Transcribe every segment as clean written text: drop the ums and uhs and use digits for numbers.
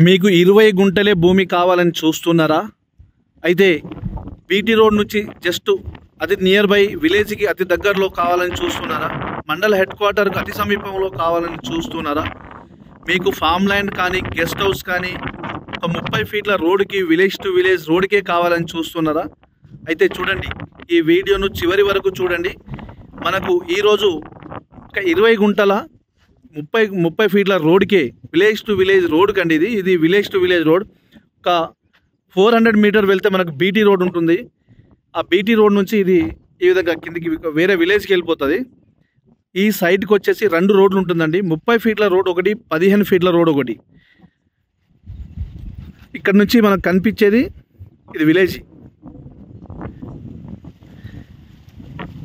మీకు 20 గుంటలే భూమి కావాలని చూస్తున్నారా? అయితే బీటీ రోడ్ నుంచి జస్ట్ అతి నియర్ బై విలేజ్కి అతి దగ్గరలో కావాలని చూస్తున్నారా? మండల హెడ్ క్వార్టర్కి అతి సమీపంలో కావాలని చూస్తున్నారా? మీకు ఫామ్ ల్యాండ్ కానీ గెస్ట్ హౌస్ కానీ ఒక 30 ఫీట్ల రోడ్కి విలేజ్ టు విలేజ్ రోడ్కే కావాలని చూస్తున్నారా? అయితే చూడండి, ఈ వీడియోను చివరి వరకు చూడండి. మనకు ఈరోజు ఒక 20 గుంటల 30 ఫీట్ల రోడ్కే విలేజ్ టు విలేజ్ రోడ్ కండి. ఇది విలేజ్ టు విలేజ్ రోడ్. ఒక 400 మీటర్ వెళ్తే మనకు బీటీ రోడ్ ఉంటుంది. ఆ బీటీ రోడ్ నుంచి ఇది ఈ విధంగా కిందికి వేరే విలేజ్కి వెళ్ళిపోతుంది. ఈ సైడ్కి వచ్చేసి 2 రోడ్లు ఉంటుందండి. 30 ఫీట్ల రోడ్ ఒకటి, 15 ఫీట్ల రోడ్ ఒకటి. ఇక్కడ నుంచి మనకు కనిపించేది ఇది విలేజ్.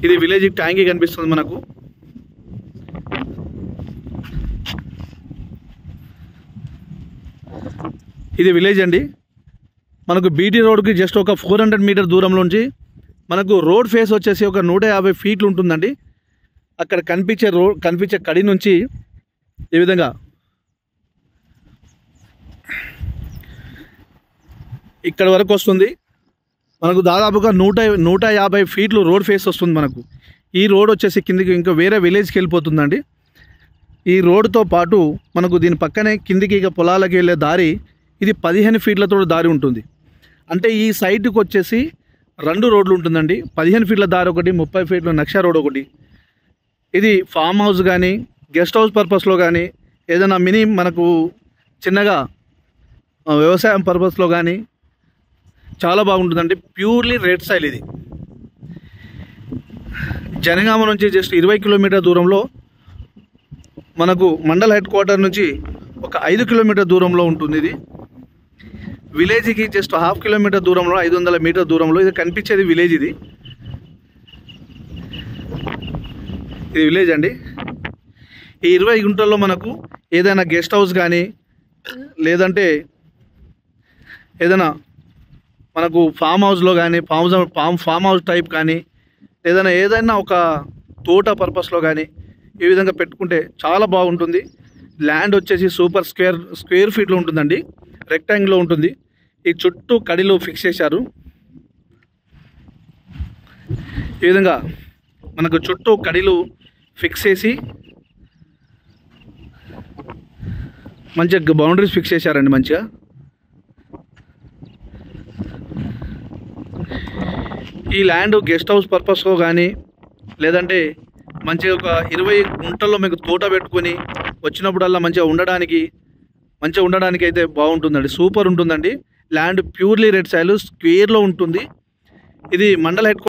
ఇది విలేజ్ ట్యాంకీ కనిపిస్తుంది మనకు. ఇది విలేజ్ అండి. మనకు బీటీ రోడ్కి జస్ట్ ఒక 400 మీటర్ దూరంలో నుంచి మనకు రోడ్ ఫేస్ వచ్చేసి ఒక 150 ఫీట్లు ఉంటుందండి. అక్కడ కనిపించే కడి నుంచి ఈ విధంగా ఇక్కడ వరకు వస్తుంది. మనకు దాదాపుగా 150 ఫీట్లు రోడ్ ఫేస్ వస్తుంది మనకు. ఈ రోడ్ వచ్చేసి కిందికి ఇంకా వేరే విలేజ్కి వెళ్ళిపోతుందండి. ఈ రోడ్తో పాటు మనకు దీని పక్కనే కిందికి ఇక పొలాలకి వెళ్ళే దారి ఇది 15 ఫీట్లతో దారి ఉంటుంది. అంటే ఈ సైడ్కి వచ్చేసి 2 రోడ్లు ఉంటుందండి. 15 ఫీట్ల దారి ఒకటి, 30 ఫీట్ల నక్ష రోడ్ ఒకటి. ఇది ఫామ్ హౌస్ కానీ గెస్ట్ హౌస్ పర్పస్లో కానీ ఏదైనా మనకు చిన్నగా వ్యవసాయం పర్పస్లో కానీ చాలా బాగుంటుందండి. Purely red soil. ఇది జనగామ నుంచి జస్ట్ 20 కిలోమీటర్ దూరంలో మనకు మండల హెడ్ క్వార్టర్ నుంచి ఒక 5 కిలోమీటర్ దూరంలో ఉంటుంది. ఇది విలేజ్కి జస్ట్ 1/2 కిలోమీటర్ దూరంలో, 500 మీటర్ దూరంలో ఇది కనిపించేది విలేజ్. ఇది విలేజ్ అండి. ఈ 20 గుంటల్లో మనకు ఏదైనా గెస్ట్ హౌస్ కానీ లేదంటే ఏదైనా మనకు ఫామ్ హౌస్లో కానీ ఫామ్ హౌస్ టైప్ కానీ ఏదైనా ఒక తోట పర్పస్లో కానీ ఈ విధంగా పెట్టుకుంటే చాలా బాగుంటుంది. ల్యాండ్ వచ్చేసి సూపర్ స్క్వేర్ ఫీట్లో ఉంటుందండి. రెక్టాంగిల్లో ఉంటుంది. ఈ చుట్టూ కడిలో ఫిక్స్ చేశారు. ఈ విధంగా మనకు చుట్టూ కడిలు ఫిక్స్ చేసి మంచిగా బౌండరీస్ ఫిక్స్ చేశారండి మంచిగా. ఈ ల్యాండ్ గెస్ట్ హౌస్ పర్పస్లో కానీ లేదంటే మంచిగా ఒక 20 గుంటల్లో మీకు తోట పెట్టుకొని వచ్చినప్పుడల్లా మంచిగా ఉండడానికి అయితే బాగుంటుందండి. సూపర్ ఉంటుందండి. ల్యాండ్ ప్యూర్లీ రెడ్ సాయిల్, స్క్వేర్లో ఉంటుంది. ఇది మండల హెడ్